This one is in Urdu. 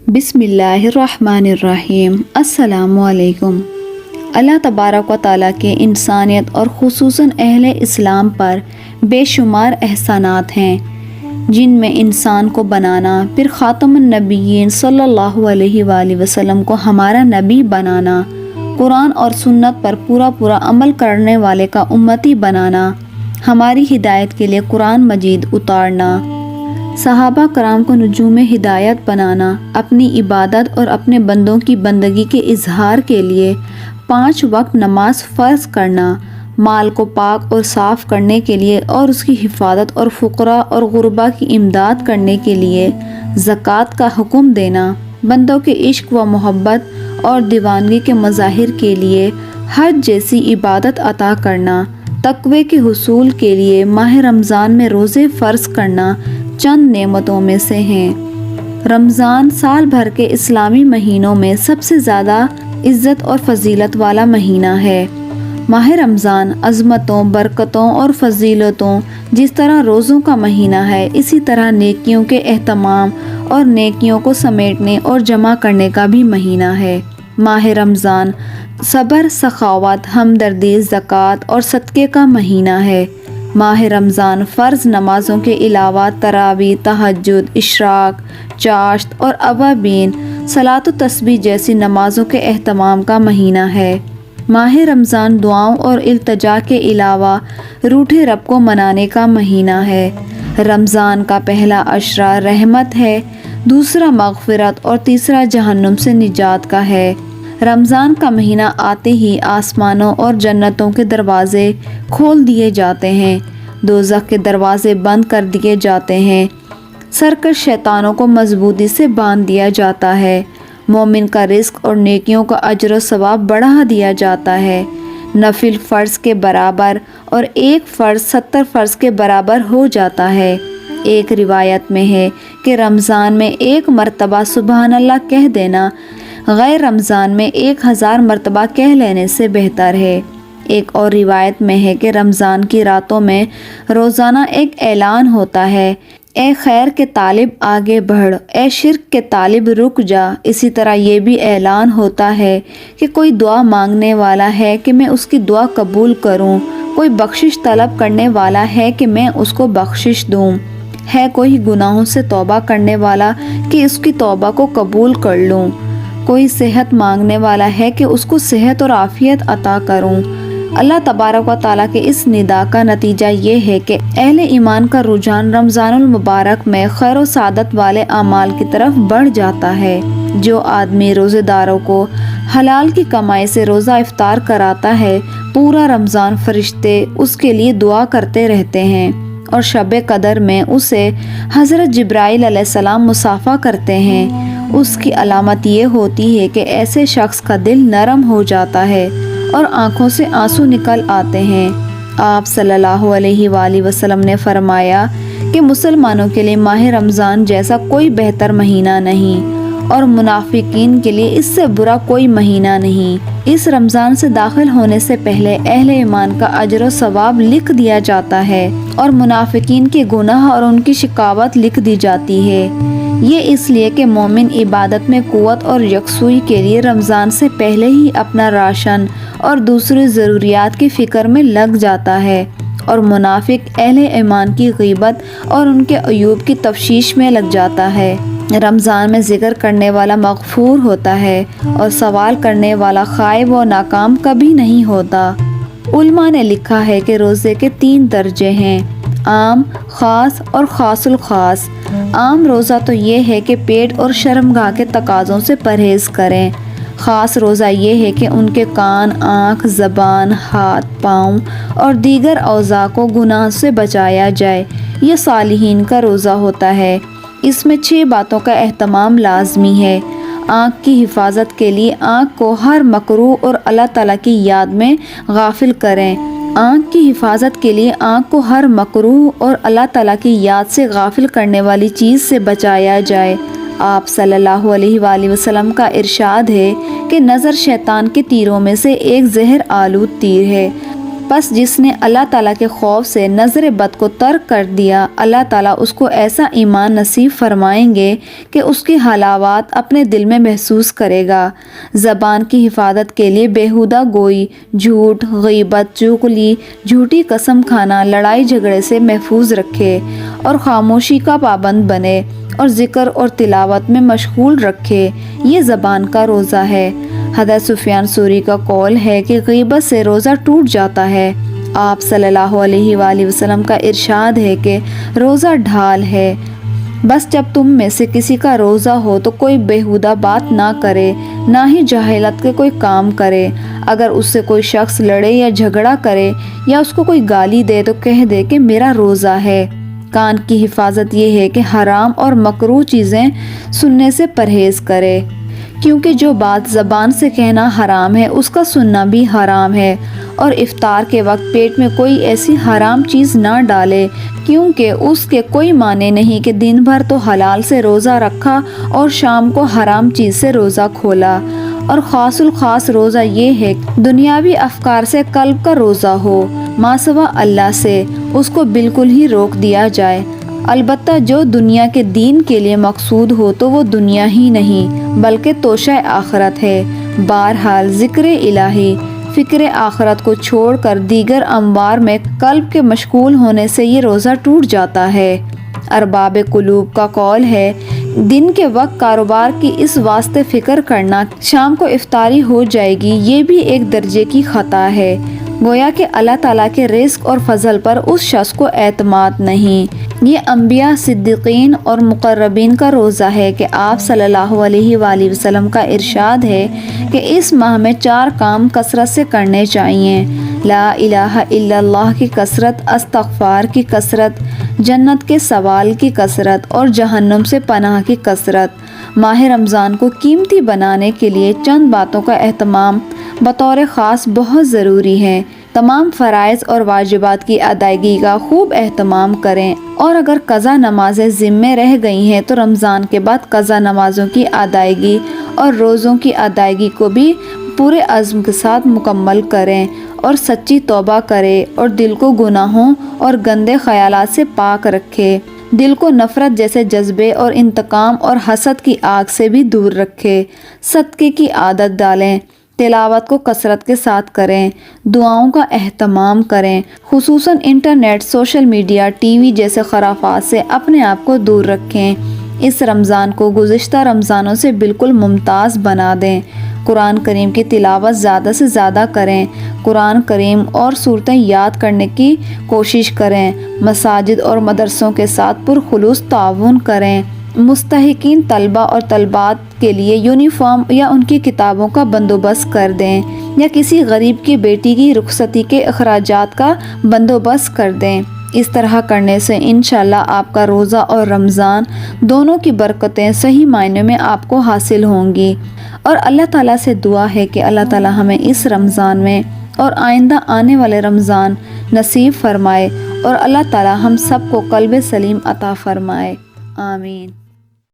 بسم اللہ الرحمن الرحیم۔ السلام علیکم۔ اللہ تبارک و تعالیٰ کے انسانیت اور خصوصاً اہل اسلام پر بے شمار احسانات ہیں، جن میں انسان کو بنانا، پھر خاتم النبیین صلی اللہ علیہ وآلہ وسلم کو ہمارا نبی بنانا، قرآن اور سنت پر پورا عمل کرنے والے کا امتی بنانا، ہماری ہدایت کے لیے قرآن مجید اتارنا، صحابہ کرام کو نجوم ہدایت بنانا، اپنی عبادت اور اپنے بندوں کی بندگی کے اظہار کے لیے 5 وقت نماز فرض کرنا، مال کو پاک اور صاف کرنے کے لیے اور اس کی حفاظت اور فقراء اور غربا کی امداد کرنے کے لیے زکوٰۃ کا حکم دینا، بندوں کے عشق و محبت اور دیوانگی کے مظاہر کے لیے حج جیسی عبادت عطا کرنا، تقوی کے حصول کے لیے ماہ رمضان میں روزے فرض کرنا چند نعمتوں میں سے ہیں۔ رمضان سال بھر کے اسلامی مہینوں میں سب سے زیادہ عزت اور فضیلت والا مہینہ ہے۔ ماہ رمضان عظمتوں، برکتوں اور فضیلتوں، جس طرح روزوں کا مہینہ ہے، اسی طرح نیکیوں کے اہتمام اور نیکیوں کو سمیٹنے اور جمع کرنے کا بھی مہینہ ہے۔ ماہ رمضان صبر، سخاوت، ہمدردی، زکوٰۃ اور صدقے کا مہینہ ہے۔ ماہ رمضان فرض نمازوں کے علاوہ تراویح، تہجد، اشراق، چاشت اور اوابین، صلاۃ و تسبیح جیسی نمازوں کے اہتمام کا مہینہ ہے۔ ماہ رمضان دعاؤں اور التجا کے علاوہ روٹھے رب کو منانے کا مہینہ ہے۔ رمضان کا پہلا عشرہ رحمت ہے، دوسرا مغفرت اور تیسرا جہنم سے نجات کا ہے۔ رمضان کا مہینہ آتے ہی آسمانوں اور جنتوں کے دروازے کھول دیے جاتے ہیں، دوزخ کے دروازے بند کر دیے جاتے ہیں، سرکش شیطانوں کو مضبوطی سے باندھ دیا جاتا ہے، مومن کا رزق اور نیکیوں کا اجر و ثواب بڑھا دیا جاتا ہے، نفل فرض کے برابر اور ایک فرض 70 فرض کے برابر ہو جاتا ہے۔ ایک روایت میں ہے کہ رمضان میں 1 مرتبہ سبحان اللہ کہہ دینا غیر رمضان میں 1000 مرتبہ کہہ لینے سے بہتر ہے۔ ایک اور روایت میں ہے کہ رمضان کی راتوں میں روزانہ ایک اعلان ہوتا ہے، اے خیر کے طالب آگے بڑھ، اے شرک کے طالب رک جا۔ اسی طرح یہ بھی اعلان ہوتا ہے کہ کوئی دعا مانگنے والا ہے کہ میں اس کی دعا قبول کروں، کوئی بخشش طلب کرنے والا ہے کہ میں اس کو بخشش دوں، ہے کوئی گناہوں سے توبہ کرنے والا کہ اس کی توبہ کو قبول کر لوں، کوئی صحت مانگنے والا ہے کہ اس کو صحت اور عافیت عطا کروں۔ اللہ تبارک و تعالیٰ کے اس ندا کا نتیجہ یہ ہے کہ اہل ایمان کا رجحان رمضان المبارک میں خیر و سعادت والے اعمال کی طرف بڑھ جاتا ہے۔ جو آدمی روزے داروں کو حلال کی کمائی سے روزہ افطار کراتا ہے، پورا رمضان فرشتے اس کے لیے دعا کرتے رہتے ہیں اور شب قدر میں اسے حضرت جبرائیل علیہ السلام مصافحہ کرتے ہیں۔ اس کی علامت یہ ہوتی ہے کہ ایسے شخص کا دل نرم ہو جاتا ہے اور آنکھوں سے آنسو نکل آتے ہیں۔ آپ صلی اللہ علیہ وآلہ وسلم نے فرمایا کہ مسلمانوں کے لیے ماہ رمضان جیسا کوئی بہتر مہینہ نہیں اور منافقین کے لیے اس سے برا کوئی مہینہ نہیں۔ اس رمضان سے داخل ہونے سے پہلے اہل ایمان کا اجر و ثواب لکھ دیا جاتا ہے اور منافقین کے گناہ اور ان کی شقاوت لکھ دی جاتی ہے۔ یہ اس لیے کہ مومن عبادت میں قوت اور یکسوئی کے لیے رمضان سے پہلے ہی اپنا راشن اور دوسری ضروریات کی فکر میں لگ جاتا ہے، اور منافق اہل ایمان کی غیبت اور ان کے عیوب کی تفشیش میں لگ جاتا ہے۔ رمضان میں ذکر کرنے والا مغفور ہوتا ہے اور سوال کرنے والا خائب و ناکام کبھی نہیں ہوتا۔ علماء نے لکھا ہے کہ روزے کے 3 درجے ہیں، عام، خاص اور خاص الخاص۔ عام روزہ تو یہ ہے کہ پیٹ اور شرمگاہ کے تقاضوں سے پرہیز کریں۔ خاص روزہ یہ ہے کہ ان کے کان، آنکھ، زبان، ہاتھ، پاؤں اور دیگر اعضاء کو گناہ سے بچایا جائے۔ یہ صالحین کا روزہ ہوتا ہے۔ اس میں 6 باتوں کا اہتمام لازمی ہے۔ آنکھ کی حفاظت کے لیے آنکھ کو ہر مکروہ اور اللہ تعالیٰ کی یاد میں غافل کریں۔ آنکھ کی حفاظت کے لیے آنکھ کو ہر مکروہ اور اللہ تعالیٰ کی یاد سے غافل کرنے والی چیز سے بچایا جائے۔ آپ صلی اللہ علیہ وآلہ وسلم کا ارشاد ہے کہ نظر شیطان کے تیروں میں سے ایک زہر آلود تیر ہے۔ بس جس نے اللہ تعالیٰ کے خوف سے نظر بد کو ترک کر دیا، اللہ تعالیٰ اس کو ایسا ایمان نصیب فرمائیں گے کہ اس کی حلاوت اپنے دل میں محسوس کرے گا۔ زبان کی حفاظت کے لیے بیہودہ گوئی، جھوٹ، غیبت، چغلی، جھوٹی قسم کھانا، لڑائی جھگڑے سے محفوظ رکھے اور خاموشی کا پابند بنے اور ذکر اور تلاوت میں مشغول رکھے۔ یہ زبان کا روزہ ہے۔ حضرت سفیان ثوری کا قول ہے کہ غیبت سے روزہ ٹوٹ جاتا ہے۔ آپ صلی اللہ علیہ وآلہ وسلم کا ارشاد ہے کہ روزہ ڈھال ہے، بس جب تم میں سے کسی کا روزہ ہو تو کوئی بیہودہ بات نہ کرے، نہ ہی جاہلت کے کوئی کام کرے۔ اگر اس سے کوئی شخص لڑے یا جھگڑا کرے یا اس کو کوئی گالی دے تو کہہ دے کہ میرا روزہ ہے۔ کان کی حفاظت یہ ہے کہ حرام اور مکروہ چیزیں سننے سے پرہیز کرے، کیونکہ جو بات زبان سے کہنا حرام ہے اس کا سننا بھی حرام ہے۔ اور افطار کے وقت پیٹ میں کوئی ایسی حرام چیز نہ ڈالے، کیونکہ اس کے کوئی معنی نہیں کہ دن بھر تو حلال سے روزہ رکھا اور شام کو حرام چیز سے روزہ کھولا۔ اور خاص الخاص روزہ یہ ہے کہ دنیاوی افکار سے قلب کا روزہ ہو، ما سوا اللہ سے اس کو بالکل ہی روک دیا جائے۔ البتہ جو دنیا کے دین کے لیے مقصود ہو تو وہ دنیا ہی نہیں بلکہ توشہ آخرت ہے۔ بہرحال ذکر الہی، فکر آخرت کو چھوڑ کر دیگر اموار میں قلب کے مشغول ہونے سے یہ روزہ ٹوٹ جاتا ہے۔ ارباب قلوب کا قول ہے، دن کے وقت کاروبار کی اس واسطے فکر کرنا شام کو افطاری ہو جائے گی، یہ بھی ایک درجے کی خطا ہے۔ گویا کہ اللہ تعالیٰ کے رزق اور فضل پر اس شخص کو اعتماد نہیں۔ یہ انبیاء، صدیقین اور مقربین کا روزہ ہے کہ آپ صلی اللہ علیہ وآلہ وسلم کا ارشاد ہے کہ اس ماہ میں 4 کام کثرت سے کرنے چاہیے: لا الہ الا اللہ کی کثرت، استغفار کی کثرت، جنت کے سوال کی کثرت اور جہنم سے پناہ کی کثرت۔ ماہ رمضان کو قیمتی بنانے کے لیے چند باتوں کا اہتمام بطور خاص بہت ضروری ہے۔ تمام فرائض اور واجبات کی ادائیگی کا خوب اہتمام کریں، اور اگر قضا نمازیں ذمے رہ گئی ہیں تو رمضان کے بعد قضا نمازوں کی ادائیگی اور روزوں کی ادائیگی کو بھی پورے عزم کے ساتھ مکمل کریں اور سچی توبہ کریں اور دل کو گناہوں اور گندے خیالات سے پاک رکھے۔ دل کو نفرت جیسے جذبے اور انتقام اور حسد کی آگ سے بھی دور رکھے۔ صدقے کی عادت ڈالیں، تلاوت کو کثرت کے ساتھ کریں، دعاؤں کا اہتمام کریں، خصوصاً internet, social media, T V جیسے خرافات سے اپنے آپ کو دور رکھیں۔ اس رمضان کو گزشتہ رمضانوں سے بالکل ممتاز بنا دیں۔ قرآن کریم کی تلاوت زیادہ سے زیادہ کریں، قرآن کریم اور صورتیں یاد کرنے کی کوشش کریں، مساجد اور مدرسوں کے ساتھ پرخلوص تعاون کریں، مستحقین طلبہ اور طالبات کے لیے یونیفارم یا ان کی کتابوں کا بندوبست کر دیں، یا کسی غریب کی بیٹی کی رخصتی کے اخراجات کا بندوبست کر دیں۔ اس طرح کرنے سے انشاءاللہ آپ کا روزہ اور رمضان دونوں کی برکتیں صحیح معنوں میں آپ کو حاصل ہوں گی۔ اور اللہ تعالیٰ سے دعا ہے کہ اللہ تعالیٰ ہمیں اس رمضان میں اور آئندہ آنے والے رمضان نصیب فرمائے، اور اللہ تعالیٰ ہم سب کو قلب سلیم عطا فرمائے۔ آمین۔